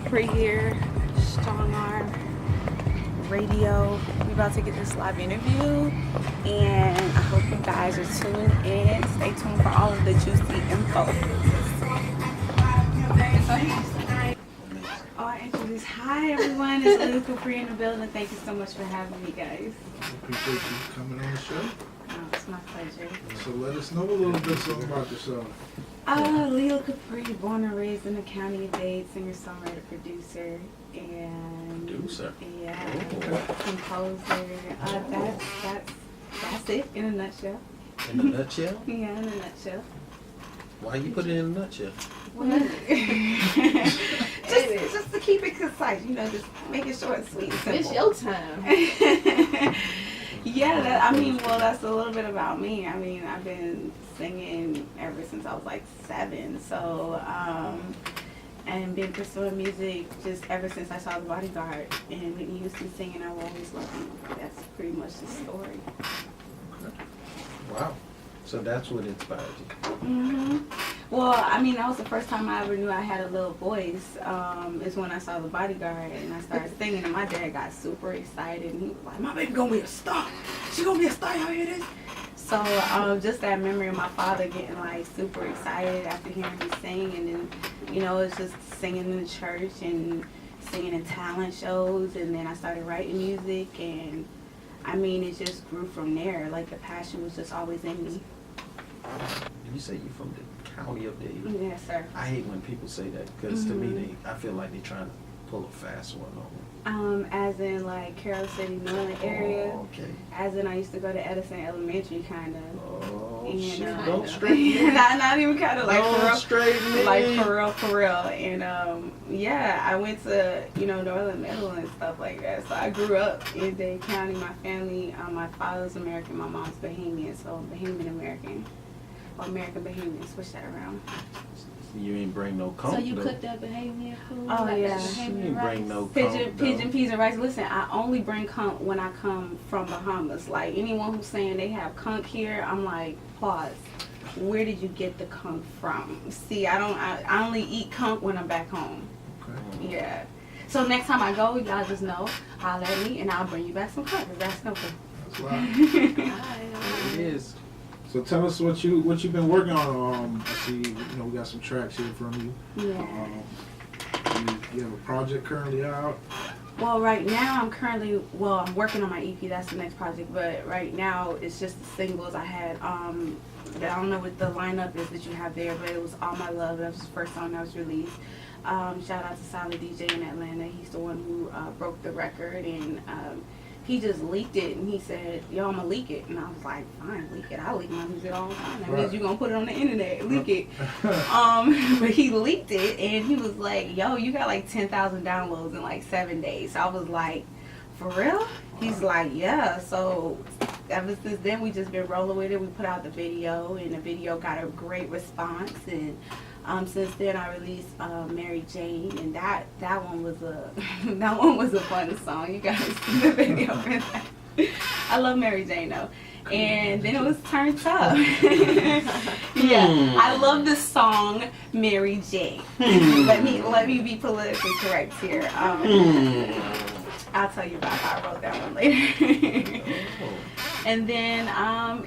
Capri here, Strong Arm Radio. We're about to get this live interview, and I hope you guys are tuned in. Stay tuned for all of the juicy info. I introduce. Hi everyone, it's Leila Capri in the building. Thank you so much for having me, guys. Appreciate you coming on the show. Oh, it's my pleasure. So let us know a little bit something about yourself. Leila Capri, born and raised in the county of Dade, singer, songwriter, producer, and yeah, composer. That's it in a nutshell. In a nutshell? Yeah, in a nutshell. Why you put it in a nutshell? just to keep it concise, just make it short and sweet and simple. It's your time. Yeah, that's a little bit about me. I've been singing ever since I was like 7, so, and been pursuing music just ever since I saw The Bodyguard and Whitney Houston singing I Will Always Love You. That's pretty much the story. Okay. Wow. So that's what inspired you. Mm-hmm. Well, that was the first time I ever knew I had a little voice, is when I saw The Bodyguard and I started singing, and my dad got super excited and he was like, my baby gonna be a star. She gonna be a star, y'all hear this? So just that memory of my father getting like super excited after hearing me sing, and then, it's just singing in the church and singing in talent shows, and then I started writing music, and it just grew from there. Like the passion was just always in me. And you say you're from the county of Dade? Yes, sir. I hate when people say that because to me, I feel like they're trying to pull a fast one on me. As in like Carroll City, Norland area. Oh, okay. As in I used to go to Edison Elementary, kind of. Oh, and, shit. Don't straighten me. not even kind of like Don't straighten me. Like for real. And I went to Norland Middle and stuff like that. So I grew up in Dade County. My family, my father's American, my mom's Bahamian, so Bahamian American. Or American Bahamian, switch that around. You ain't bring no conch. So you cook that Bahamian food? Oh, yeah. You ain't bring no Pigeon peas and rice. Listen, I only bring conch when I come from Bahamas. Like anyone who's saying they have conch here, I'm like, pause. Where did you get the conch from? See, I only eat conch when I'm back home. Okay. Yeah. So next time I go, y'all just know, holler at me and I'll bring you back some conch. That's simple. That's right. It is. So tell us what you've been working on. I see, we got some tracks here from you. Yeah. You have a project currently out? Well, right now I'm working on my EP. That's the next project. But right now it's just the singles I had. I don't know what the lineup is that you have there, but it was All My Love. That was the first song that was released. Shout out to Solid DJ in Atlanta. He's the one who broke the record, and he just leaked it, and he said, yo, I'm gonna leak it. And I was like, fine, leak it. I leak my music all the time. That means you're gonna put it on the internet, leak it. But he leaked it, and he was like, yo, you got like 10,000 downloads in like 7 days. So I was like, for real? He's like, yeah. So ever since then, we just been rolling with it. We put out the video, and the video got a great response. And since then, I released Mary Jane, and that one was a fun song. You guys see the video for that. I love Mary Jane though. And then it was Turned Up. Yeah, I love the song Mary Jane. Let me be politically correct here. I'll tell you about how I wrote that one later. And then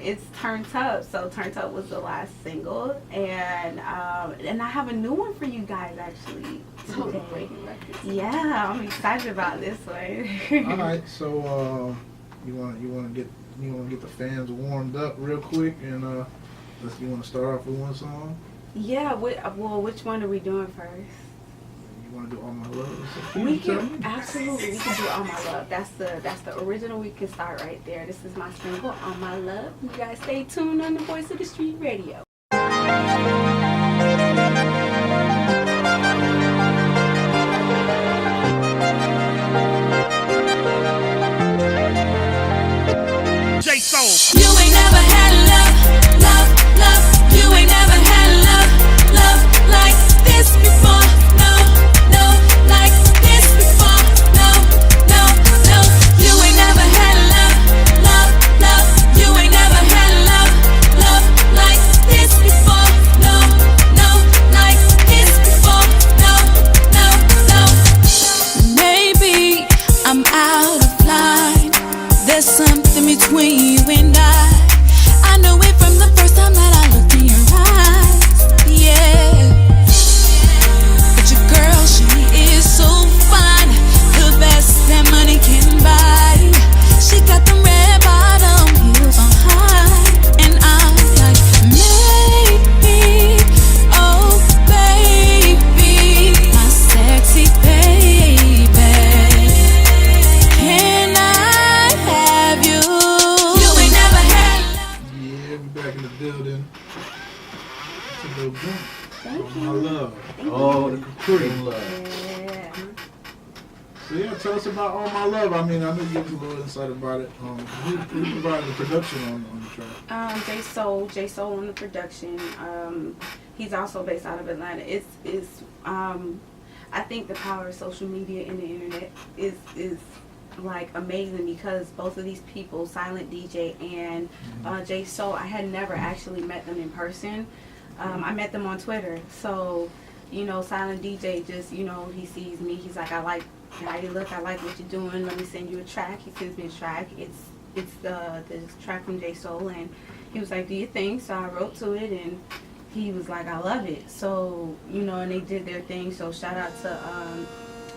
it's Turned Up. So Turned Up was the last single, and I have a new one for you guys actually today. Yeah, I'm excited about this one. All right, so you want to get the fans warmed up real quick, and you want to start off with one song? Yeah. Which one are we doing first? You want to do All My Love? We can absolutely. We can do All My Love. That's the original. We can start right there. This is my single, All My Love. You guys stay tuned on the Voice of the Street Radio. You ain't never had love, love, love. You ain't never had love, love like this before. No, no, like this before. No, no, no. You ain't never had love, love, love. You ain't never had love, love like this before. No, no, like this before. No, no, no. back in the building. It's a dope joint. Thank My you. love. Oh, the Capri love. Yeah. So yeah, tell us about All My Love. I mean, I know you have a little insight about it. Who provided the production on the track? J Soul on the production. He's also based out of Atlanta. It's I think the power of social media and the internet is like amazing, because both of these people, Silent DJ and J Soul, I had never actually met them in person. I met them on Twitter. So, you know, Silent DJ just, you know, he sees me. He's like, I like how you look. I like what you're doing. Let me send you a track. He sends me a track. It's the track from J Soul, and he was like, do you think? So I wrote to it, and he was like, I love it. So, you know, and they did their thing. So shout out to,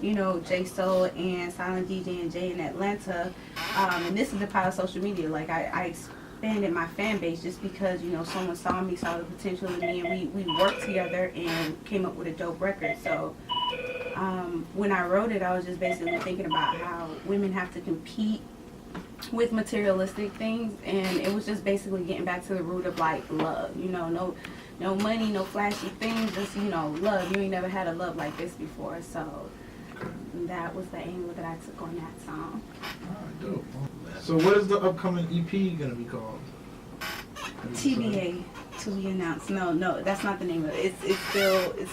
you know, J Soul and Silent DJ and Jay in Atlanta. And this is the power of social media. Like, I expanded my fan base just because, you know, someone saw me, saw the potential in me, and we worked together and came up with a dope record. So when I wrote it, I was just basically thinking about how women have to compete with materialistic things, and it was just basically getting back to the root of like love. You know, no money, no flashy things, just, you know, love. You ain't never had a love like this before. So that was the angle that I took on that song. Alright, dope. So what is the upcoming EP gonna be called? TBA, to be announced. No, that's not the name of it. It's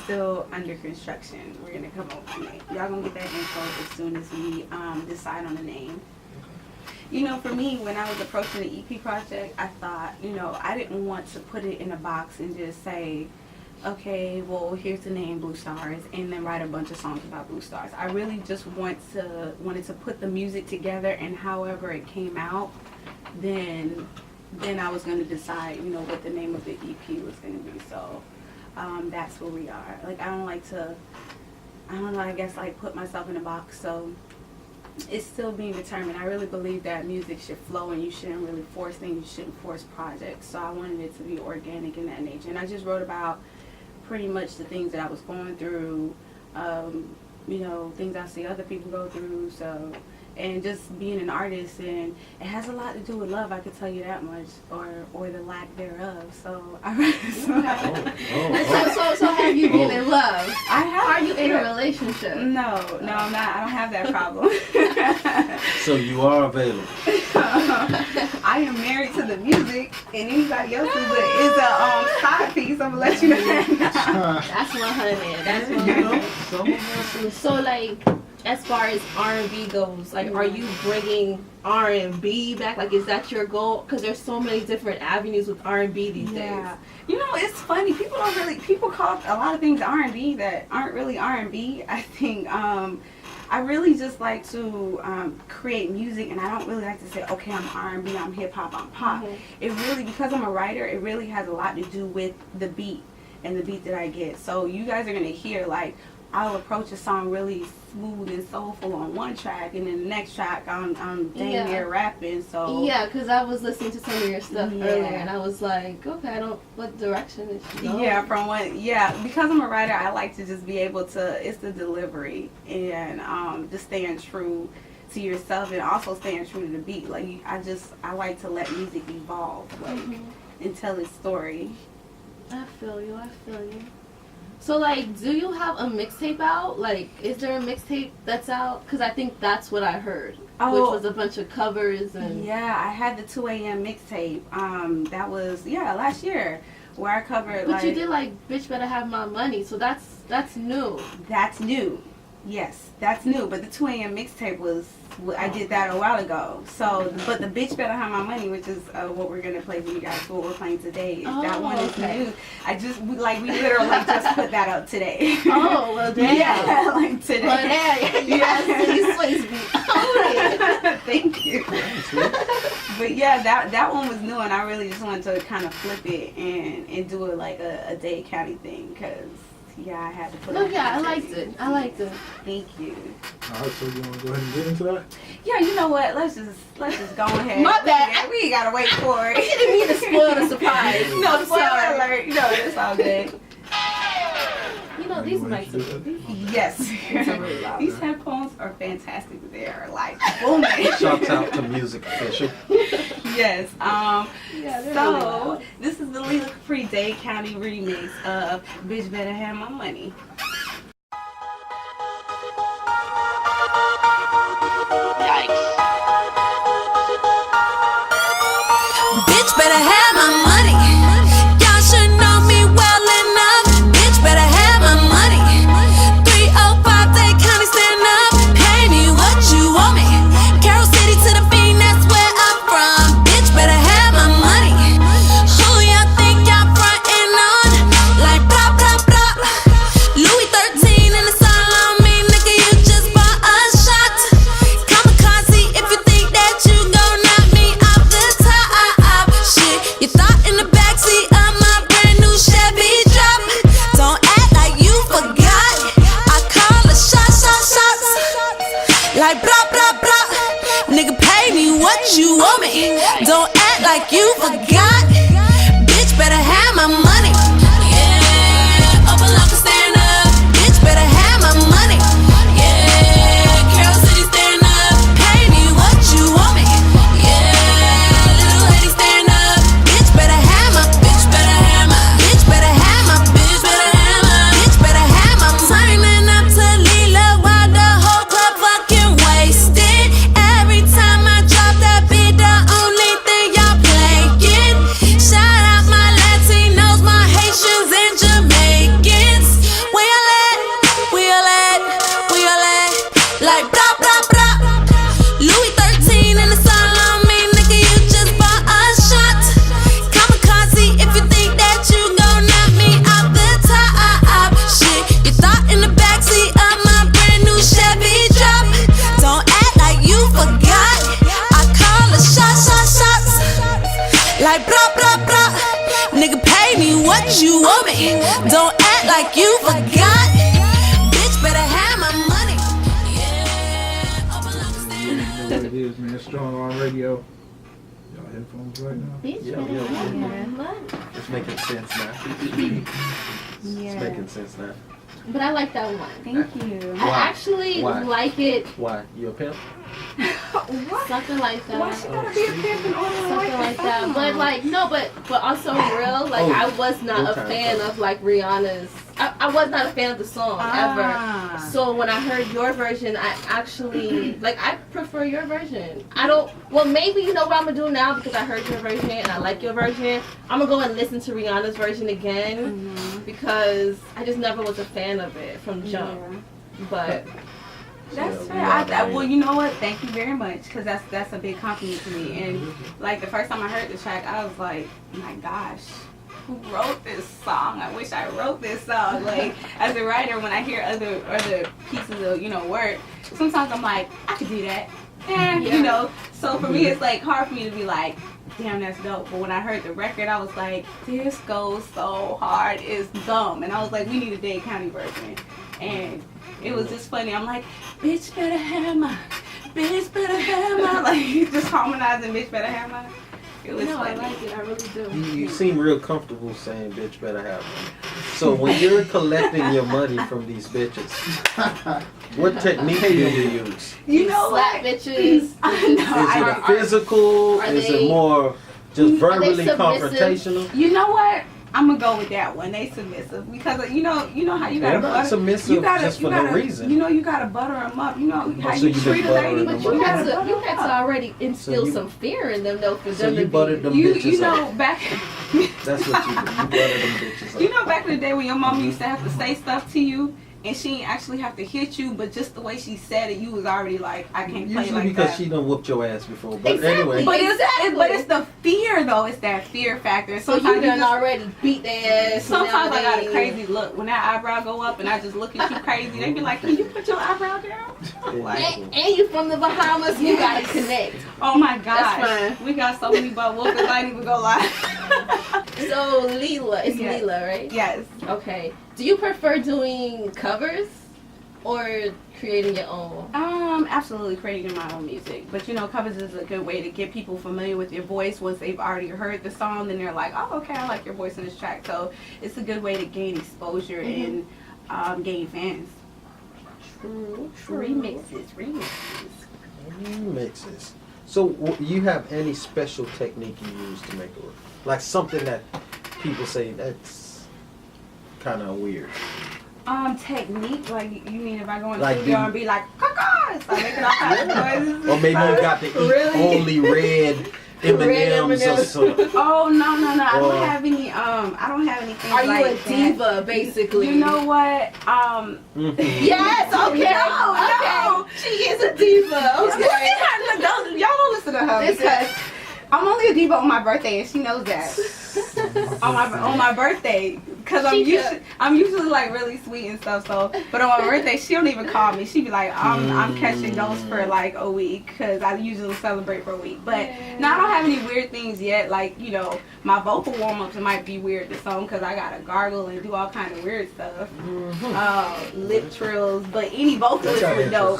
still under construction. We're gonna come up with a name. Y'all gonna get that info as soon as we decide on the name. You know, for me, when I was approaching the EP project, I thought, you know, I didn't want to put it in a box and just say, okay, well, here's the name, Blue Stars, and then write a bunch of songs about Blue Stars. I really just wanted to put the music together, and however it came out, then I was going to decide, you know, what the name of the EP was going to be. So that's where we are. Like, I don't like to, I don't know, I guess, like, put myself in a box. So it's still being determined. I really believe that music should flow, and you shouldn't really force things. You shouldn't force projects. So I wanted it to be organic in that nature. And I just wrote about pretty much the things that I was going through, you know, things I see other people go through. So, and just being an artist, and it has a lot to do with love, I could tell you that much, or the lack thereof. So So have you been in love? I have. Are you in a relationship? No, I'm not. I don't have that problem. So you are available. I am married to the music, and anybody else is a side piece. I'm gonna let you know that. That's 100. That's You know, 100. some of us So like, as far as R&B goes, like, are you bringing R&B back? Like, is that your goal? Because there's so many different avenues with R&B these days. You know, it's funny. People call a lot of things R&B that aren't really R&B. I think I really just like to create music, and I don't really like to say, okay, I'm R&B, I'm hip hop, I'm pop. Mhm. It really, because I'm a writer, it really has a lot to do with the beat and the beat that I get. So you guys are gonna hear, like, I'll approach a song really smooth and soulful on one track, and then the next track I'm dang near rapping. So Yeah, because I was listening to some of your stuff Yeah. earlier, and I was like, okay, what direction is she going? Because I'm a writer, I like to just be able to, it's the delivery, and just staying true to yourself, and also staying true to the beat. Like, I like to let music evolve, like, and tell its story. I feel you. So, like, do you have a mixtape out? Like, is there a mixtape that's out? Because I think that's what I heard, which was a bunch of covers and... Yeah, I had the 2 a.m. mixtape. That was, last year, where I covered, But you did, like, Bitch Better Have My Money, so that's new. That's new. Yes, that's new. But the 2 a.m. mixtape I did that a while ago. So, but the Bitch Better Have My Money, which is what we're going to play for you guys, what we're playing today, that one is new. We literally just put that up today. Oh, well, damn. Yeah, like today. Well, damn. Yes, please be. Thank you. But yeah, that one was new, and I really just wanted to kind of flip it and do it like a Dade County thing, because I had to put No, yeah, I liked it. Thank you. Alright, so you want to go ahead and get into that? Yeah, you know what? Let's just go ahead. My bad. We ain't gotta wait for it. I didn't mean to spoil the surprise. No, I'm spoiler sorry. alert. No, it's all good. You know, these mics are... Yes. really loud. These headphones are fantastic. They are like booming. Shout out to Music Official. Yes. Yeah, they're really So loud. this is the Leila Capri Dade County remix of "Bitch Better Have My Money." Bitch better have my money. Y'all should know me well enough. Bitch better have my money. 305 Dade County, stand up. Pay me what you owe me. Carroll City to the fiend, that's where I'm from. Bitch better have my money. Who y'all think y'all frontin' on? Like blah blah blah. Louis 13 in the sun on me, nigga. You just bought a shot. Kamikaze if you think that you gon' knock me off the top. Shit, you thought in the backseat of my brand new Chevy drop. Don't act like you forgot. I call a shots. Like blah blah blah. Nigga, pay me what you owe me. Don't act like you forgot. Bitch better have my money. Yeah, open up and stand up. Bitch better have my money. Yeah, Carroll City, stand up. Pay me what you owe me. Yeah, little lady, stand up. Bitch better have my. Bitch better have my. Bitch better have my. Bitch better have my. Bitch better have my. Turning up to Leila while the whole club fucking wasted. Every time I drop that beat, the only thing y'all playing. Shout out my Latinos, my Haitians and Jamaicans. Where y'all at? Where y'all at? Where y'all at? Like blah blah blah. Louis 13 in the sun on me, nigga. You just bought a shot. Kamikaze if you think that you gon' knock me off the top. Shit, you thought in the backseat of my brand new Chevy drop. Don't act like you forgot. I call a shots. Like blah blah blah. Nigga, pay me what you owe me. Don't act like you forgot. Bitch better have my money. Yeah, open up and stand You up. know what it is, man. Strong on radio. Y'all headphones right now? Bitch, Yeah, better yeah, have yeah. my money. It's making sense now. It's making sense now. But I like that one. Thank you. I Why? actually Why? like it. Why? You a pimp? What? Something like that. Why she gotta be a pimp in order to Something like the that. song? But like no, but also real. Like Oh, I was not no a time fan for it. of like Rihanna's. I was not a fan of the song ever. Ah. So when I heard your version, I actually like I prefer your version. I don't. Well, maybe you know what I'm gonna do now because I heard your version and I like your version. I'm gonna go and listen to Rihanna's version again because I just never was a fan of it from jump. Yeah. But That's Yeah, fair. Well, you know what? Thank you very much, because that's a big compliment to me. And like the first time I heard the track, I was like, my gosh, who wrote this song? I wish I wrote this song. Like as a writer, when I hear other pieces of work, sometimes I'm like, I could do that. And you know, so for me, it's like hard for me to be like, damn, that's dope. But when I heard the record, I was like, this goes so hard, it's dumb. And I was like, we need a Dade County version. And it was just funny. I'm like, bitch better have my, bitch better have my, like just harmonizing bitch better have my. It was no, I funny. like it. I really do. You seem real comfortable saying bitch better have money. So when you're collecting your money from these bitches, what technique do you use? You know Slap what? bitches. I know. Is it a Are- physical? are Is they- it more just verbally submissive? confrontational? You know what? I'm gonna go with that one. They submissive because you know how you gotta They're not butter. submissive You gotta, just you for gotta, no reason. You know you gotta butter them up. You know how so you you treat been a lady, buttering but them you up. You gotta had to, butter you them had to up. already instill you- some fear in them though for So them you to buttered be. them You bitches know up. back. That's what you do. You butter them bitches up. You know back in the day when your mom used to have to say stuff to you and she didn't actually have to hit you, but just the way she said it, you was already like, I can't play Usually like because that. she done whooped your ass before. But Exactly. anyway. But Exactly. it's the fear though. It's that fear factor. So you Sometimes done just- already beat their ass. Sometimes I got a nowadays. crazy look. When that eyebrow go up and I just look at you crazy, they be like, can you put your eyebrow down? Like, And you from the Bahamas, you gotta connect. oh my gosh. That's fine. We got so many butt whoopers, I ain't even go lie. So Leila, it's Yes. Leila, right? Yes. Okay. Do you prefer doing covers or creating your own? Absolutely creating my own music. But you know, covers is a good way to get people familiar with your voice. Once they've already heard the song, then they're like, oh, okay, I like your voice in this track. So it's a good way to gain exposure and gain fans. True. Remixes. Mixes. So, you have any special technique you use to make it work? Like something that people say that's kind of weird. Technique, like you mean if I go in the Like studio you- and be like, caca, start making all kinds of noises. Or maybe you got to eat Really? only red M&Ms or something. Oh no, I Or- don't have any. I don't have anything. Are you like a that. diva, basically? You know what? Mhm. Yes. Okay. No. Okay. She is a diva. Okay. Y'all don't listen to her Listen. because I'm only a diva on my birthday, and she knows that. on my birthday, because I'm usually like really sweet and stuff. So, but on my birthday, she don't even call me. She be like, I'm catching those for like a week because I usually celebrate for a week. But no, I don't have any weird things yet. Like my vocal warm ups might be weird to some because I gotta gargle and do all kind of weird stuff. Lip trills, but any vocalist That's would know.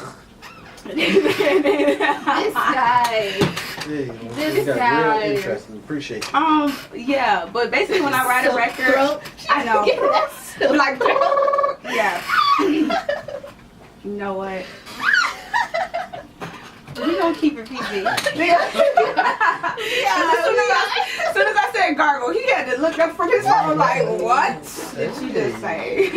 This guy. This This got guy. real interesting. Appreciate it. Yeah, but basically when I write a Silk record, throat. I know. Get that silk Like, throat. yeah. You know what? We gonna keep it PG. As soon as I said gargle, he had to look up from his phone like, what did she just say?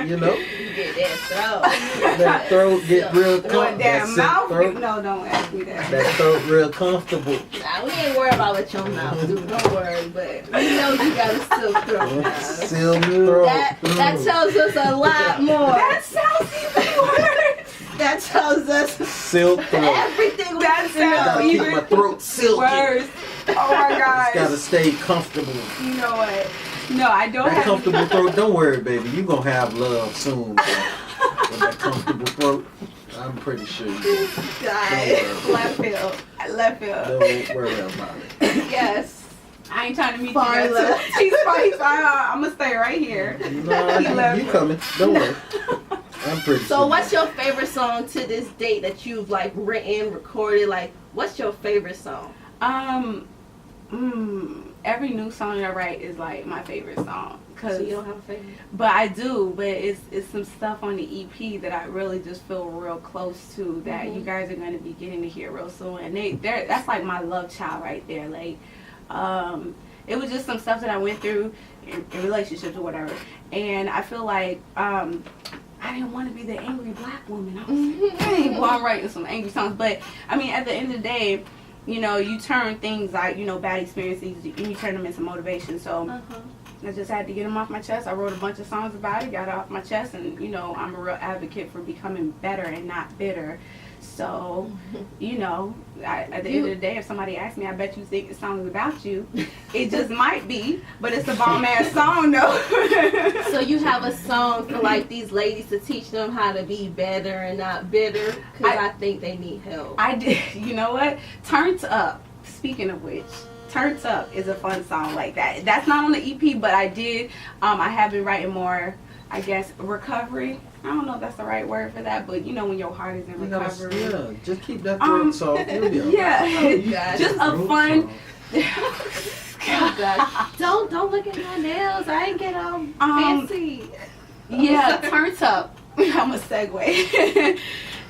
You know, Get that throat. that throat get real One comfortable. damn mouth. Throat, No, don't ask me that. that throat real comfortable. Nah, we ain't worried about what your mouth do. Don't worry, but we know you got a silk throat now. Silk throat. That tells us a lot more. That sounds even worse. That tells us Silk throat. everything we That need to know. sounds Gotta keep my throat silky. Worse. Oh my It's gosh. gotta stay comfortable. You know what? No, I don't That have comfortable throat, don't worry, baby. You gonna have love soon. With that comfortable throat, I'm pretty sure you do. Guys. left field. Left field. Don't worry about it. Yes. I ain't trying to meet Far you. left. He's fine. I'm gonna stay right here. No, you coming. Don't worry. I'm pretty So sure. what's your favorite song to this date that you've like written, recorded? Like, what's your favorite song? Every new song I write is like my favorite song. So you don't have a favorite? But I do. But it's some stuff on the EP that I really just feel real close to that you guys are gonna be getting to hear real soon. And that's like my love child right there. Like, it was just some stuff that I went through in relationships or whatever. And I feel like I didn't want to be the angry black woman. I was like, dang, well, I'm writing some angry songs. But I mean, at the end of the day, you turn things like, bad experiences, and you turn them into motivation. So I just had to get them off my chest. I wrote a bunch of songs about it, got it off my chest, and I'm a real advocate for becoming better and not bitter. So, at the end of the day, if somebody asks me, I bet you think the song is about you. It just might be, but it's a bomb ass song though. So you have a song for like these ladies to teach them how to be better and not bitter? Because I think they need help. I did. You know what? Turns Up. Speaking of which, Turns Up is a fun song like that. That's not on the EP, but I did. I have been writing more, I guess, recovery. I don't know if that's the right word for that, but when your heart is in recovery. Yeah, just keep that throat soft. You'll be all right. Yeah. Oh, God. Just a fun. Oh, God. Don't look at my nails. I ain't get all fancy. Yeah, Turns Up. I'm a segue.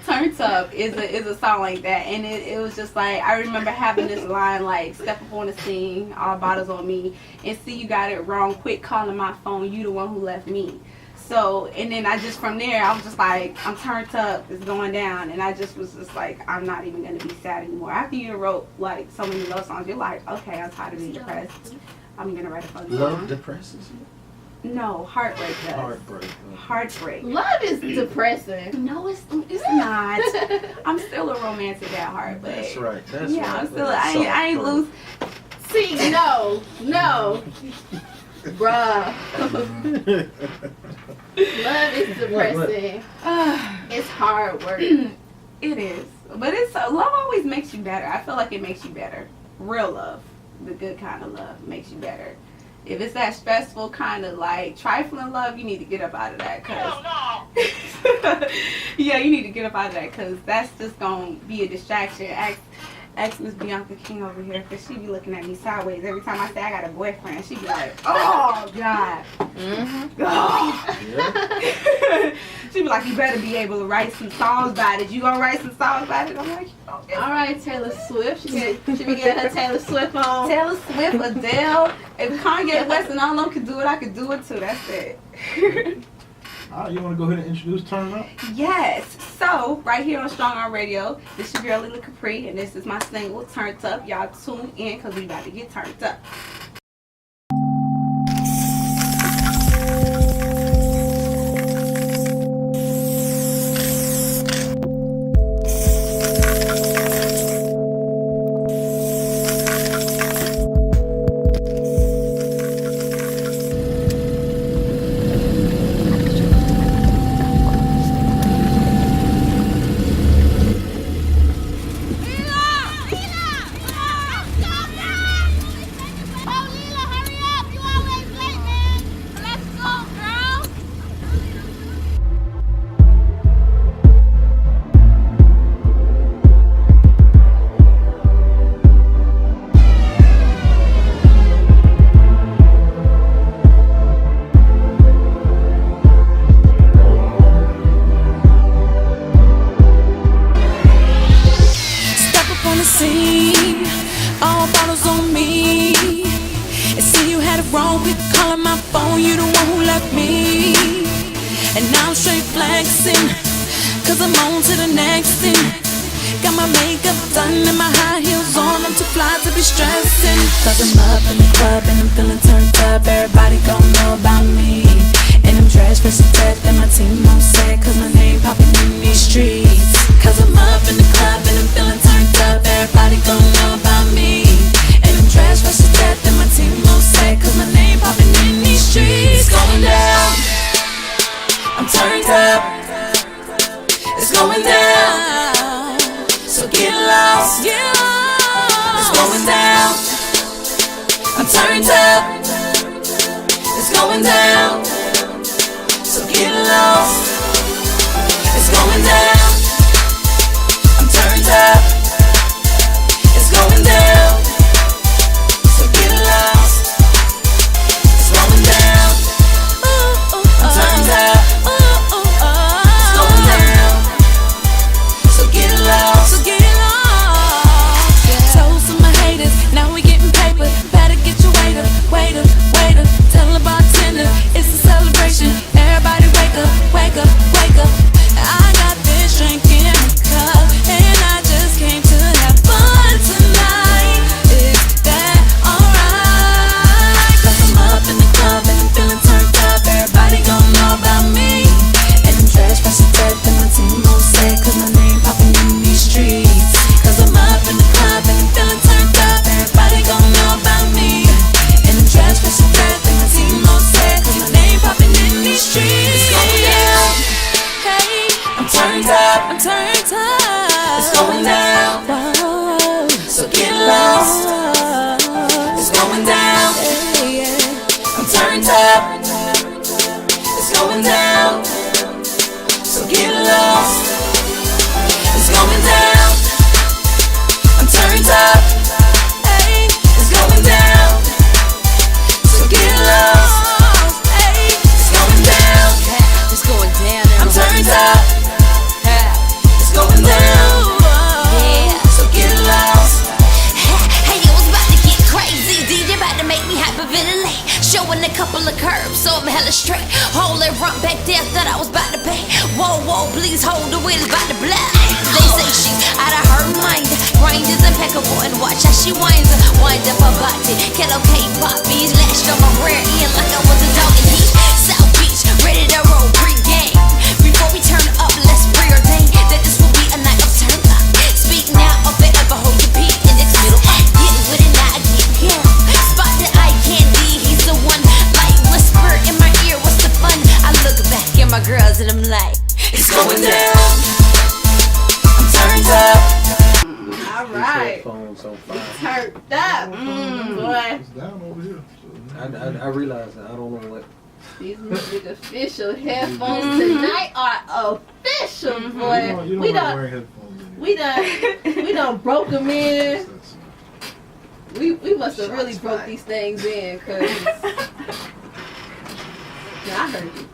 Turns Up is a song like that, and it was just like, I remember having this line like, step up on the scene, all bottles on me, and see you got it wrong, quit calling my phone, you the one who left me. So, and then from there, I was just like, I'm turned up, it's going down, and I just was just like, I'm not even going to be sad anymore. After you wrote like so many love songs, you're like, okay, I'm tired of being depressed. I'm going to write a fun song. Love depresses you? No, heartbreak does. Heartbreak. Heartbreak. Love is depressing. No, it's not. I'm still a romantic at heart, but That's right. That's yeah, right. I'm still. I ain't lose. See, no. Bruh. Love is depressing. It's hard work. It is, but it's love always makes you better. I feel like it makes you better. Real love, the good kind of love, makes you better. If it's that stressful kind of like trifling love, you need to get up out of that. Yeah, you need to get up out of that because that's just gonna be a distraction. Ask Miss Bianca King over here because she be looking at me sideways every time I say I got a boyfriend. She be like, oh God. God. Yeah. She be like, you better be able to write some songs about it. You gonna write some songs about it? I'm like, All right, Taylor Swift. She be getting her Taylor Swift on. Taylor Swift, Adele. If Kanye West and all of them could do it, I could do it too. That's it. All right, you want to go ahead and introduce Turn Up? Yes. So, right here on Strong Arm Radio, this is your girl Leila Capri, and this is my single, Turned Up. Y'all tune in because we about to get turned up. All bottles on me. And see you had it wrong with calling my phone. You the one who left me. And now I'm straight flexing, cause I'm on to the next thing. Got my makeup done and my high heels on. I'm too fly to be stressing. Cause I'm up in the club and I'm feeling turned up. Everybody gon' know about me. And I'm dressed for some death and my team on set, cause my name poppin' in these streets. Cause I'm up in the club and I'm feeling turned up. Everybody gon' know about me. And I'm dressed for some death and my team on set, cause my name poppin' in these streets. It's going down, I'm turned up. It's going down, so get lost. It's going down, I'm turned up. It's going down, so get lost. It's going down, I'm turned up. It's going down, so get lost. It's going down, I'm turned up. It's going down, so get lost. So get lost. Told some of my haters, now we getting paper. Better get your waiter, waiter, waiter. Tell the bartender it's a celebration. Everybody wake up, wake up, wake up. I got this drink in my cup, and I just came to have fun tonight. Is that alright? Cause I'm up in the club and I'm feeling turned up. Everybody gon' know about me. And I'm dressed for some death and my team on set, cause my name poppin' in these streets. Cause I'm up in the club and I'm feeling turned up. Everybody gon' know about me. And I'm dressed for some death and my team on set, cause my name poppin' in these streets. It's going down, hey, I'm turned up, I'm turned up. It's going down, whoa, so get lost. It's going down, I'm turned up. It's going down, so get lost. It's going down, I'm turned up. Hey, it's going down, so get lost. Hey, it's going down, it's going down. I'm turned up. It's going down, yeah, so get lost. Hey, it was about to get crazy. DJ about to make me hyperventilate. Showing a couple of curves, so I'm hella straight. Hold that rump back there, thought I was about to pay. Whoa, whoa, please hold the wheel, about to blow. They say she's out of her mind. Grind is impeccable and watch how she winds. Wind up her body, kettle cake pop bees. Lashed on my rear end like I was a dog in heat. South Beach, ready to roll pre-game. Before we turn up, let's preordain that this will be a night of turn up. Speak now or forever hold your peak. Index middle, get with it now, get him. Spot the eye candy, he's the one. Like whisper in my ear, what's the fun? I look back at my girls and I'm like, It's going down, I'm turned up. All right. Headphones on fire. Turned up. Boy, It's down over here. So, I realize that I don't know what. these music official headphones tonight are official, you boy. don't We like done, wearing headphones anymore. we done broke them in. That's- We must have really broke these things in, cause yeah, I heard you.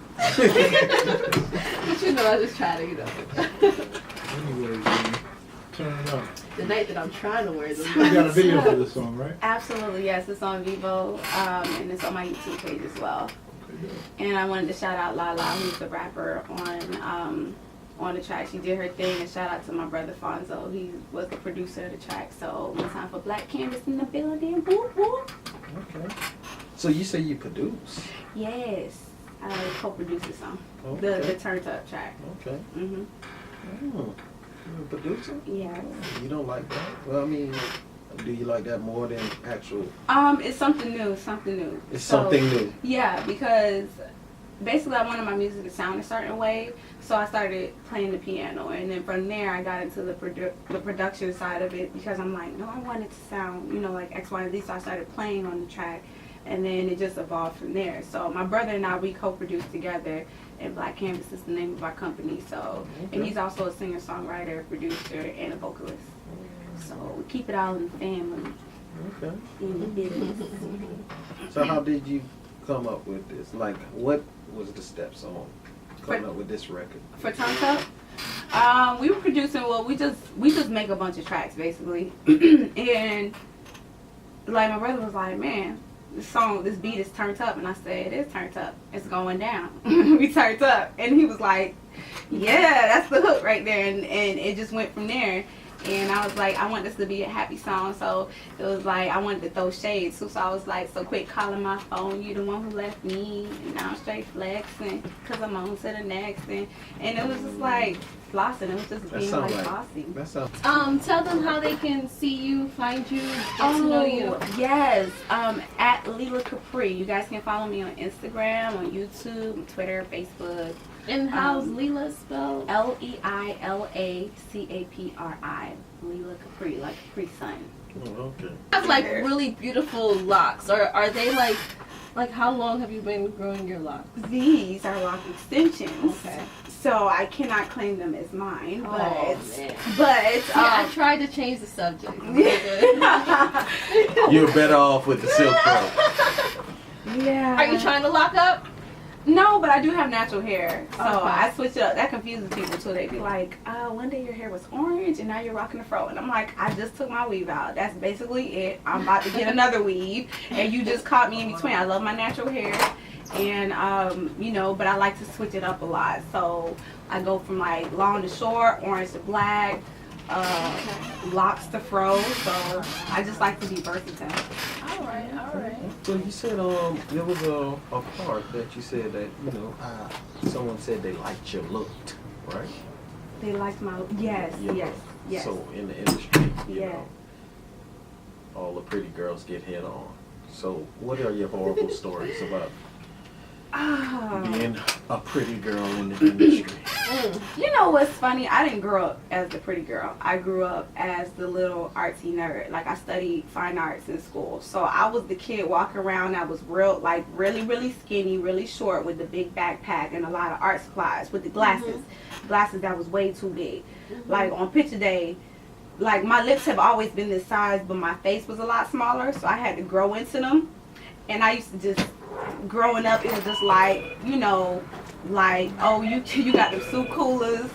But you know, I just try to, Anyways, man, turn it up. The night that I'm trying to wear them. You got a video for this song, right? Absolutely, yes. It's on Vivo, and it's on my YouTube page as well. Okay, good. And I wanted to shout out Lala, who's the rapper on the track. She did her thing, and shout out to my brother Fonzo. He was the producer of the track. So one time for Black Canvas in the building. Whoop, whoop. Okay. So you say you produce? Yes, I co-produced the song, Okay. the turned up track. Okay. Mhm. Oh, you're a producer? Yeah. You don't like that? Well, I mean, do you like that more than actual? It's something new. Something new. It's So, something new. Yeah, because basically I wanted my music to sound a certain way, so I started playing the piano, and then from there I got into the production side of it because I'm like, no, I want it to sound, like X, Y, and Z. So I started playing on the track, and then it just evolved from there. So my brother and I, we co-produced together, and Black Canvas is the name of our company. So, and he's also a singer-songwriter, producer, and a vocalist. So we keep it all in the family, Okay. in the business. So how did you come up with this? Like, what was the steps on coming up with this record? For Turned Up, we were producing. Well, we just make a bunch of tracks basically, and like my brother was like, "Man, this beat is turned up," and I said, "It is turned up. It's going down. We turned up," and he was like, "Yeah, that's the hook right there," and it just went from there. And I was like, I want this to be a happy song, so it was like I wanted to throw shades too. So I was like, so quit calling my phone, you the one who left me, and now I'm straight flexing, cause I'm on to the next, and it was just like flossing. It was just being like bossy. That sounds. Tell them how they can see you, find you, get to know you. Yes, at Leila Capri. You guys can follow me on Instagram, on YouTube, Twitter, Facebook. And how's Leila spelled? Leila Capri. Leila Capri, like Capri Sun. Oh, okay. You have like really beautiful locks, or are they like how long have you been growing your locks? These are lock extensions. Okay. So I cannot claim them as mine, but man. but I tried to change the subject. You're better off with the silk road. yeah. Are you trying to lock up? No, but I do have natural hair, so Okay. I switch it up. That confuses people too. They be like, one day your hair was orange and now you're rocking a fro. And I'm like, I just took my weave out. That's basically it. I'm about to get another weave, and you just caught me in between. I love my natural hair, and but I like to switch it up a lot. So I go from like long to short, orange to black, locks to fro. So I just like to be versatile. All right. So you said there was a part that you said that someone said they liked your look, right? They like my yes. So in the industry, you Yeah. know, all the pretty girls get hit on. So what are your horrible stories about being a pretty girl in the industry? You know what's funny? I didn't grow up as the pretty girl. I grew up as the little artsy nerd. Like I studied fine arts in school. So I was the kid walking around that was really, really skinny, really short with the big backpack and a lot of art supplies with the glasses. Glasses that was way too big. Like on picture day, like my lips have always been this size, but my face was a lot smaller. So I had to grow into them. And I used to just, growing up, it was just like, like, oh, you got them soup coolers.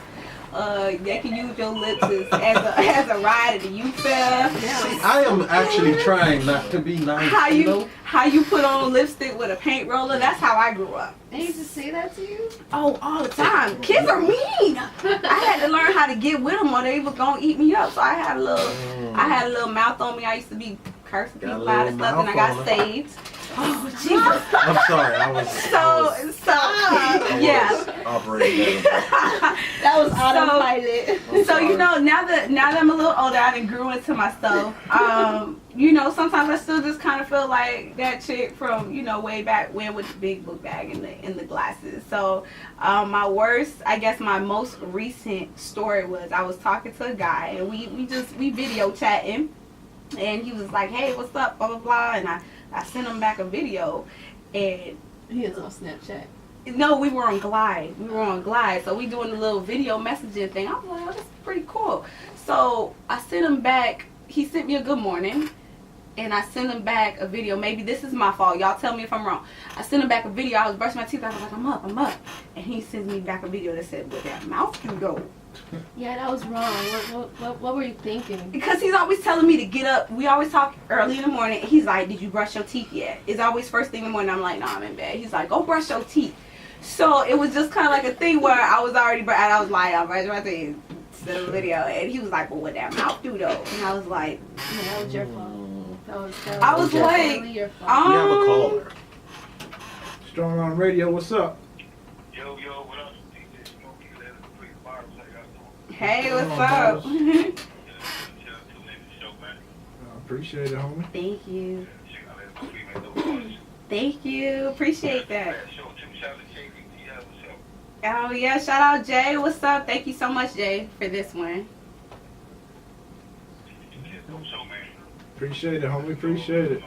They can use your lips as a ride at the youth fair. See, I am actually trying not to be nice. How you put on lipstick with a paint roller? That's how I grew up. They used to say that to you? Oh, all the time. Kids are mean. I had to learn how to get with them, or they was gonna eat me up. So I had a little mouth on me. I used to be cursing Got a people out and little stuff, and I mouth got on saved. Oh Jesus! I'm sorry, I was operating that. That was autopilot. I'm So sorry. now that I'm a little older, I done grew into myself. Sometimes I still just kind of feel like that chick from way back when with the big book bag and the glasses. So my most recent story was I was talking to a guy, and we video chatting, and he was like, "Hey, what's up?" Blah blah blah, and I sent him back a video, and He is on Snapchat. no, we were on Glide. So we doing a little video messaging thing. I was like, oh, that's pretty cool. So I sent him back. He sent me a good morning, and I sent him back a video. Maybe this is my fault. Y'all tell me if I'm wrong. I sent him back a video. I was brushing my teeth. I was like, I'm up. And he sends me back a video that said, with that mouth you go. Yeah, that was wrong. What were you thinking? Because he's always telling me to get up. We always talk early in the morning. He's like, did you brush your teeth yet? It's always first thing in the morning. I'm like, no, I'm in bed. He's like, go brush your teeth. So it was just kind of like a thing where I was already, and I was like, I'll brush my teeth. Instead of the video. And he was like, well, what that mouth do though? And I was like, Yeah, that was your fault. That I was like, definitely your fault. We have a caller. Strong on radio, what's up? Yo, what up? DJ Smokey, Leila Capri, Barbs, how y'all doing? hey, what's on, up? boss? Tune in to the show, man. I appreciate it, homie. Thank you. Check out Leila Capri, man. Those artists. Thank you. Appreciate that. Show, two shout out to KBT, what's up? Oh yeah, shout out Jay. What's up? Thank you so much, Jay, for this one. Dope show, man. Appreciate it, homie. Appreciate it.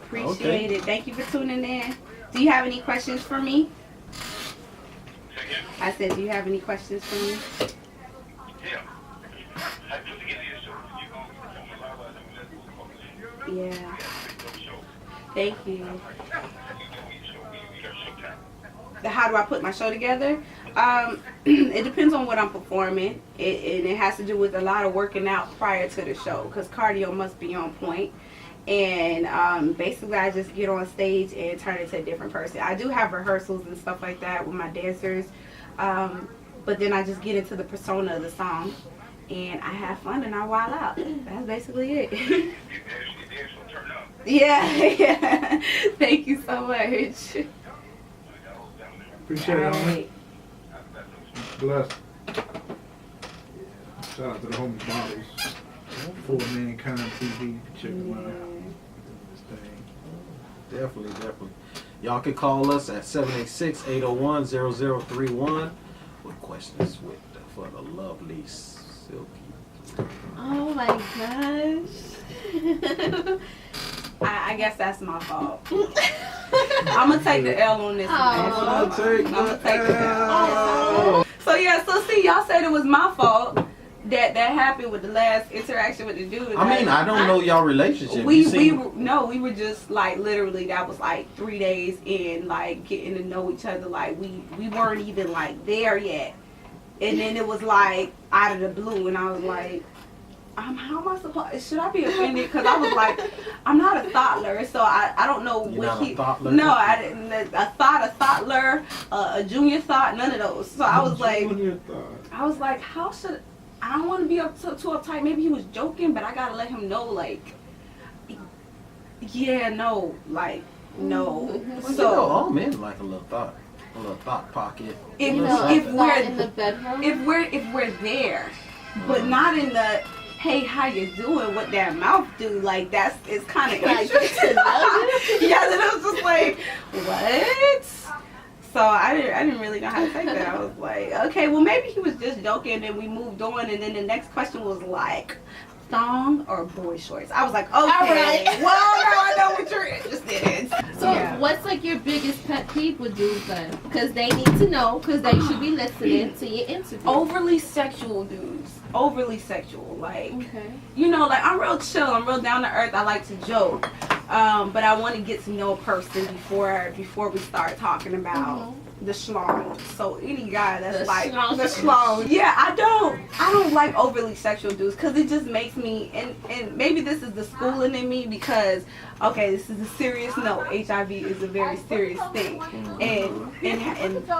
Appreciate it. Thank you for tuning in. Do you have any questions for me? Say again? I said, do you have any questions for me? Yeah. I put together your show. You gonna perform a live out and let's Yeah. dope show. Thank you. We got showtime. How do I put my show together? It depends on what I'm performing. And it has to do with a lot of working out prior to the show because cardio must be on point. And basically I just get on stage and turn into a different person. I do have rehearsals and stuff like that with my dancers, but then I just get into the persona of the song and I have fun and I wild out. That's basically it. You dance will turn up. Yeah. Thank you so much. Appreciate it, homie. Alright. Blessed. Yeah. Shout out to the homie Bottles. For Mankind TV. You can check them out. Doing this thing. Definitely. Y'all can call us at 786-801-0031 with questions for the lovely Silky. Oh my gosh. I guess that's my fault. I'm gonna take the L on this one. I'll take I'm gonna the take the L. L. So yeah, so see, y'all said it was my fault that happened with the last interaction with the dude. I mean, I don't know y'all relationship. We You were just like literally that was like 3 days in, like getting to know each other. Like we weren't even like there yet, and then it was like out of the blue, and I was like, how am I supposed? Should I be offended? Because I was like, I'm not a thoughtler, so I don't know You're what not a he. thoughtler? No, I didn't. A thoughtler, a junior thought, none of those. So I was like, Junior thought. I was like, how should? I don't want to be too uptight. Maybe he was joking, but I gotta let him know, like, yeah, no, like, no. Well, So all men like a little thought pocket. if You know, if something. in the bedroom. if we're there, but not in the hey, how you doing? What that mouth do? Like it's kind of Like, interesting. Yeah, then I was just like, what? So I didn't really know how to take that. I was like, okay, well maybe he was just joking, and then we moved on, and then the next question was like, thong or boy shorts? I was like, okay, All right. well now I know what you're interested in. So Yeah. what's like your biggest pet peeve with dudes then? Because they need to know, because they should be listening to your interview. Overly sexual dudes. Overly sexual. Like, Okay. you know, like I'm real chill. I'm real down to earth. I like to joke. But I want to get to know a person before we start talking about the schlong. So any guy that's The like schlong. the schlong. Yeah, I don't like overly sexual dudes because it just makes me, and maybe this is the schooling in me because, okay, this is a serious note. HIV is a very serious thing. And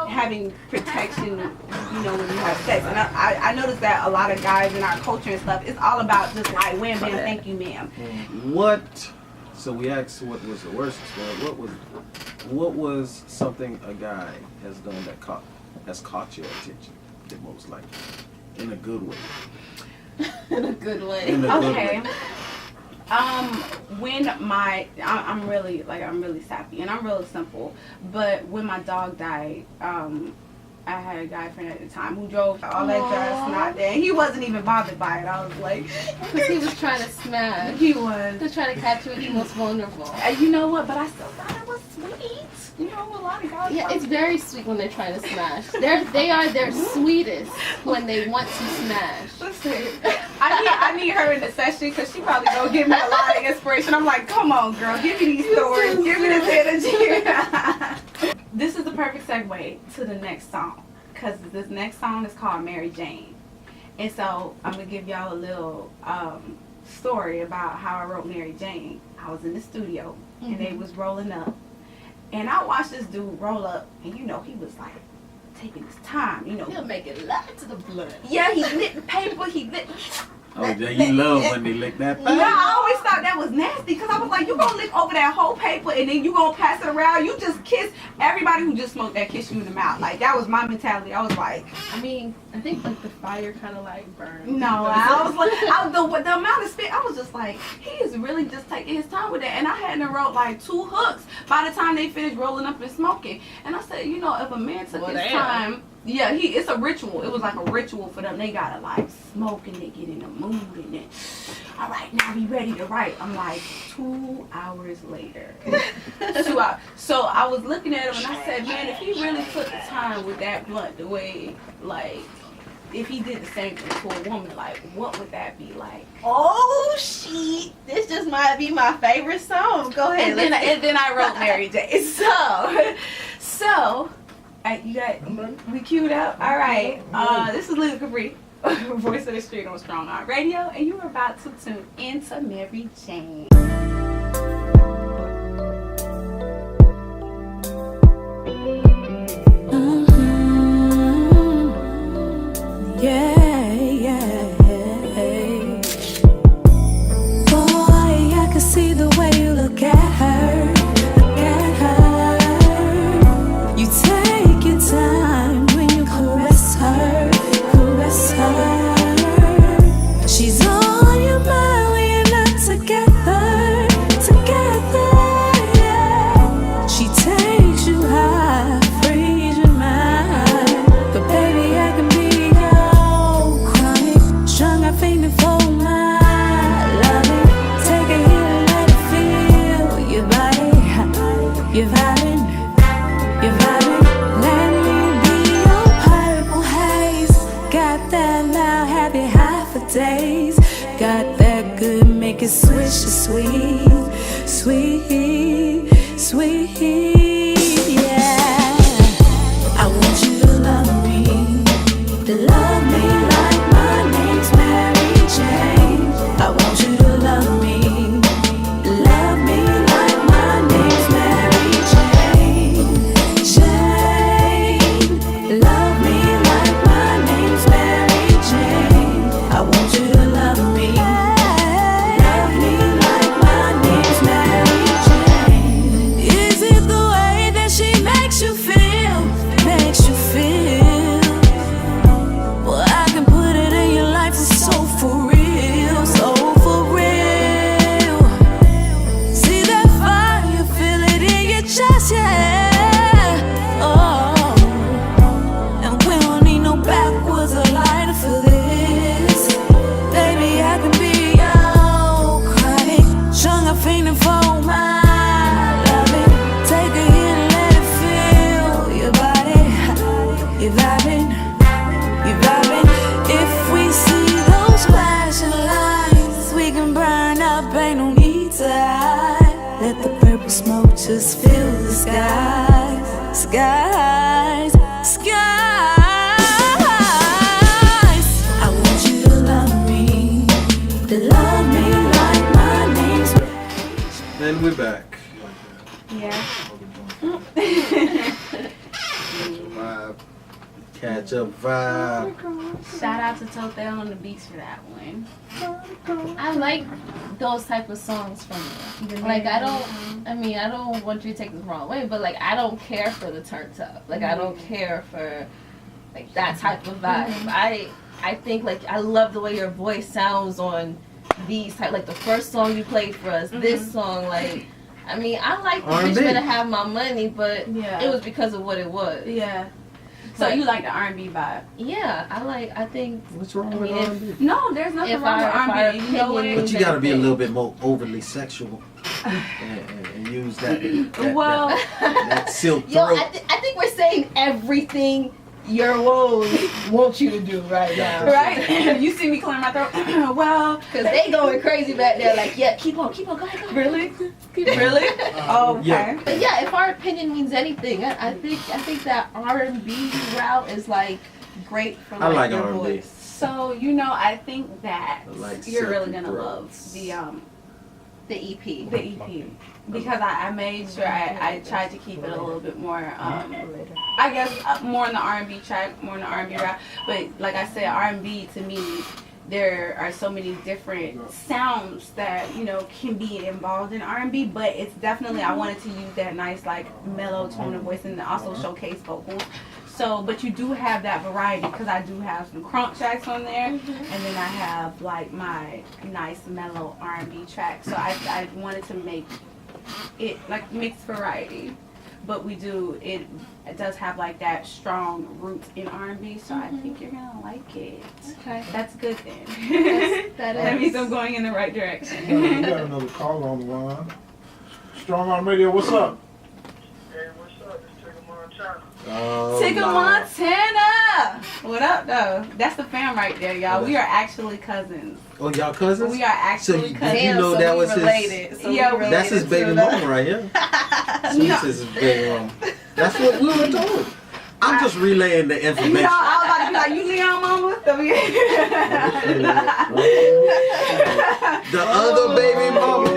having protection, you know, when you have sex. And I noticed that a lot of guys in our culture and stuff, it's all about just like wham bam, thank you ma'am. What? So we asked what was the worst experience. What was something a guy has done that has caught your attention the most, like in a good way? In a good way. In a good Okay. way. When I'm really sappy and I'm really simple, but when my dog died, I had a guy friend at the time who drove all that gas not there. He wasn't even bothered by it. I was like, Because he was trying to smash. he was. To try to catch you when you're most vulnerable. You know what? But I still thought it was sweet. You know, a lot of guys. Yeah, it's very sweet when they're trying to smash. They are their sweetest when they want to smash. Listen, I need her in the session because she probably gonna give me a lot of inspiration. I'm like, come on, girl, give me these stories, give me this energy. This is the perfect segue to the next song. because this next song is called Mary Jane. And so I'm going to give y'all a little story about how I wrote Mary Jane. I was in the studio, and they was rolling up. And I watched this dude roll up, and you know, he was like taking his time, you know. He'll make it love to the blood. Yeah, he lit the paper, he lit. Oh, yeah, you love when they lick that Yeah, I always thought that was nasty because I was like, you gonna lick over that whole paper and then you gonna pass it around. You just kiss everybody who just smoked that, kiss you in the mouth. Like, that was my mentality. I was like, I mean, I think like the fire kind of like burned. no, I was like, the amount of spit, I was just like, he is really just taking his time with that. And I hadn't wrote like 2 hooks by the time they finished rolling up and smoking. And I said, you know, if a man took his time, yeah, it's a ritual. It was like a ritual for them. They gotta like smoke and they get in the mood and then, all right, now we ready to write. I'm like, 2 hours later. 2 hours. So I was looking at him and I said, man, if he really took the time with that blunt, the way, like, if he did the same thing to a woman, like, what would that be like? Oh shit! This just might be my favorite song. Go ahead. And then I wrote Mary J. So. You got we queued up. All right. This is Leila Capri, voice of the street on Strong Arm Radio, and you are about to tune into Mary Jane. Yeah, yeah. Boy, I can see the way you look at her. Look at her. You take your time when you caress her. Caress her. She's on your mind when you're not together. Together, yeah. She takes you high, frees your mind. But baby, I can be your chronic, strung out fainting for my loving. Take a hit and let it feel your body. You're vibing, you're vibing. Let me be your purple haze. Got that now, happy high for days. Got that good, make it swish to sweet, sweet, sweet, yeah. I want you to love me, like my name's Mary Jane. I want you to love me like my name's Mary Jane. Jane, love me like my name's Mary Jane. I want you to love me like my name's Mary Jane. Is it the way that she makes you feel? Makes you feel? Well, I can put it in your life, it's so for real, so for real. See that fire, feel it in your chest, yeah. Oh, and we don't need no backwards or lighter for this. Baby, I can be your chronic, strung up fainting for my loving. Take a hit and let it feel your body. You're vibing, you're vibing. If we see those flashing lights, we can burn up, ain't no need to hide. Let the purple smoke just fill the skies, skies, skies. I want you to love me like my name's. And we're back. Yeah. Vibe. Catch up vibe. Shout out to Tote on the beats for that one. I like those type of songs from you. Like, I don't want you to take this the wrong way, but like, I don't care for the turn up. Like, I don't care for like that type of vibe. I think like I love the way your voice sounds on these type, like the first song you played for us, this song, like, I mean, I like the Bitch Better Have My Money, but it was because of what it was. Yeah. So you like the R&B vibe? Yeah, I think. What's wrong with R&B? No, there's nothing wrong with R&B. You know what? But you gotta be a little bit more overly sexual and use that silk throat. Yo, I think we're saying everything your woes want you to do right now. Right? You see me clearing my throat. Well, Because they going crazy back there like, yeah, keep on, go ahead. really? Really? Oh, okay. Yeah. But yeah, if our opinion means anything, I think that R&B route is like great for I like your R&B. voice. So, you know, I think that I like you're really Silky gonna Throats. love The EP. the EP because I made sure I tried to keep it a little bit more I guess more in the R&B track, more in the R&B rap. But like I said, R&B to me, there are so many different sounds that, you know, can be involved in R&B, but it's definitely, I wanted to use that nice like mellow tone of voice and also showcase vocals. So, but you do have that variety because I do have some crunk tracks on there, and then I have like my nice mellow R&B track. So I wanted to make it like mixed variety, but we do it does have like that strong roots in R&B. So I think you're gonna like it. Okay. That's good then. That means I'm going in the right direction. We got another caller on the line. Strong on Radio, what's up? Hey, what's up? It's Tigger Montana. Tigger Montana! What up though? That's the fam right there, y'all. We are actually cousins. Oh, y'all cousins? We are actually So cousins. you know that was his. Yeah, That's his baby mama right here. So this is his baby mama. That's what we were told. I'm just relaying the You information. know, I was about to be like, you Leon mama? The other baby mama.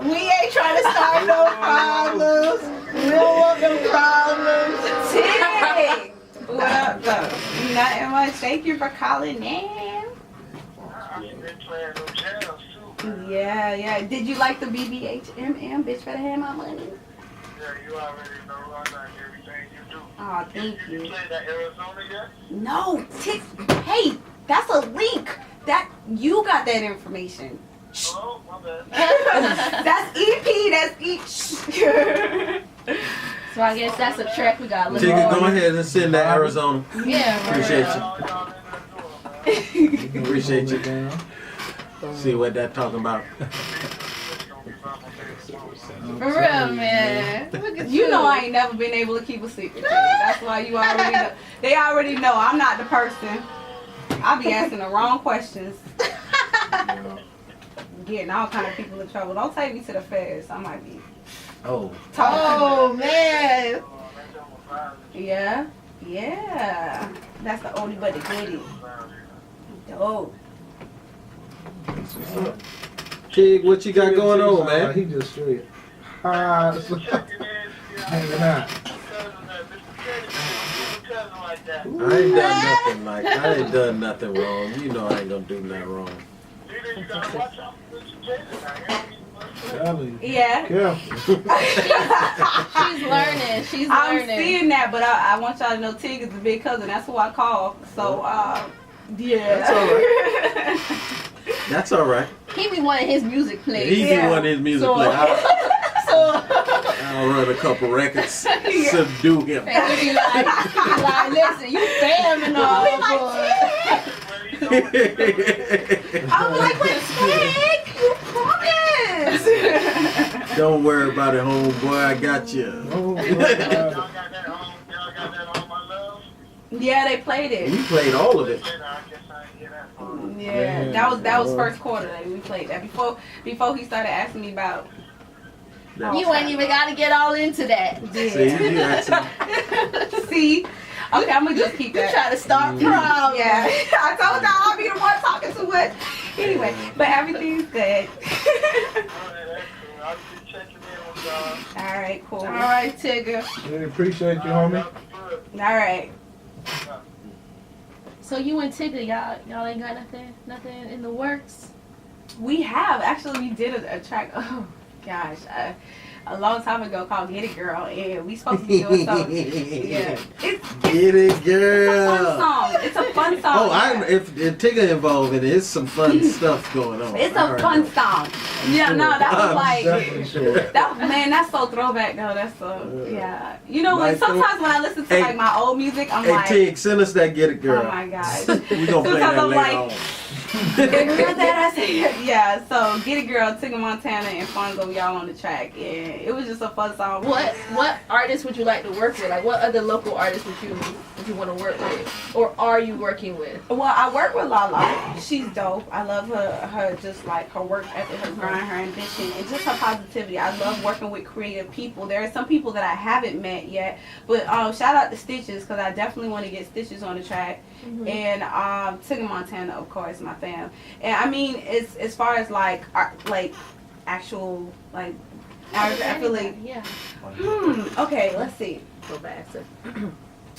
We ain't trying to start no problems. We don't want no problems. Tig! What up though? Nothing much. Thank you for calling in. I've been playing no jams too. Yeah. Did you like the BBHMM? Bitch better have my money. Yeah, you already know I like everything you do. Oh, thank You you. played that Arizona yet? No, Tig. Hey, that's a link. That you got that information. Oh, my bad. That's EP. That's each. So I guess that's a track we got to listen Tigger, to. go ahead and send that Arizona. Yeah, Appreciate Y'all in there doing, man. you. Appreciate you. See what that talking about. For real, man. Look at You know I ain't never been able to keep a secret. That's why you already know. They already know I'm not the person. I be asking the wrong questions. Getting all kind of people in trouble. Don't take me to the feds. I might be Oh. talking. Oh, man. Yeah. That's the oldie but the goodie. Dope. Tig, what you got going on, man? He just straight high. Hanging out. I ain't done nothing wrong. You know I ain't gonna do nothing wrong. Ellie, Yeah. careful. She's learning. She's I'm learning. seeing that, but I want y'all to know Tig is the big cousin. That's who I call. So, yeah. That's all right. That's all right. He be wanting his music played. He be Yeah. wanting his music So- played. So, I'll run a couple records, subdue him. and he be like, listen, you fam and all, boy. I'm like, but Tig, you promised. Don't worry about it, homeboy. I got you. Oh, God. Y'all got that on my love? Yeah, they played it. We played all of it. I guess I ain't hear that part. Yeah, that was first quarter that we played that. Before he started asking me about. You ain't even got to get all into that. See, you actually, See? Okay, I'm gonna just keep You that. try to start problems. Yeah, I told y'all I'll be the one talking too much. Anyway, but everything's good. Alright, that's cool. I'll be checking in with y'all. All right, cool. All right, Tigger. Really appreciate you, homie. Y'all be good. All right. So you and Tigger, y'all ain't got nothing in the works? We have actually we did a track. Oh gosh, a long time ago called "Get It Girl," and we supposed to be doing something. Yeah, it's get it, a fun girl. song. It's a fun song. Oh, yeah. if Tigger involved in it, it's some fun stuff going on. It's I a heard fun that. song. Yeah, no, that was I'm like Definitely sure. that. Man, that's so throwback though. That's so yeah. You know, when Like, sometimes when I listen to hey, like my old music, I'm Hey, like, Tig, send us that Get It Girl. oh my god. We gonna play Sometimes that I'm later like, on. Get a girl that I said, yeah. So Get a Girl, Tigger Montana, and Fonzo, y'all on the track, and it was just a fun song. What artists would you like to work with? Like, what other local artists would you want to work with, or are you working with? Well, I work with Lala. She's dope. I love her just like her work ethic, her grind, her ambition, and just her positivity. I love working with creative people. There are some people that I haven't met yet, but shout out to Stitches, because I definitely want to get Stitches on the track. Mm-hmm. And Tigger Montana, of course, my fam. And I mean, it's as far as like actual like I feel like yeah. Okay, let's see. Go back to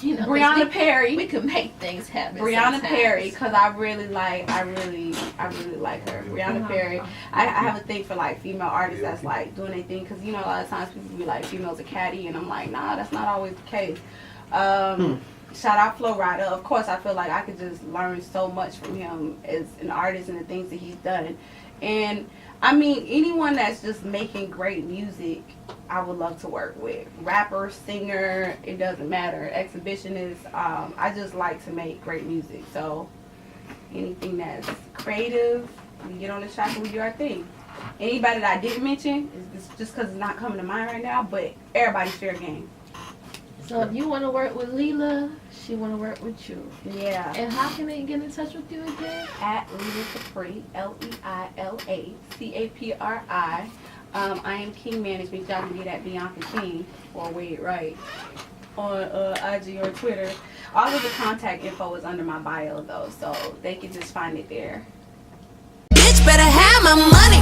you know, Brianna Perry. We can make things happen. Brianna sometimes. Perry, because I really like her. Brianna Perry. I have a thing for like female artists that's like doing their thing, because you know a lot of times people be like females are catty, and I'm like, nah, that's not always the case. Shout out Flo Rida. Of course, I feel like I could just learn so much from him as an artist and the things that he's done. And I mean, anyone that's just making great music, I would love to work with. Rapper, singer, it doesn't matter. Exhibitionist, I just like to make great music. So anything that's creative, we get on the track and we do our thing. Anybody that I didn't mention, is just because it's not coming to mind right now, but everybody's fair game. So if you want to work with Leila, she want to work with you. Yeah. And how can they get in touch with you again? At Leila Capri, Leila Capri. I am King Management. Y'all can get at Bianca King or Wade Right on IG or Twitter. All of the contact info is under my bio though, so they can just find it there. Bitch better have my money.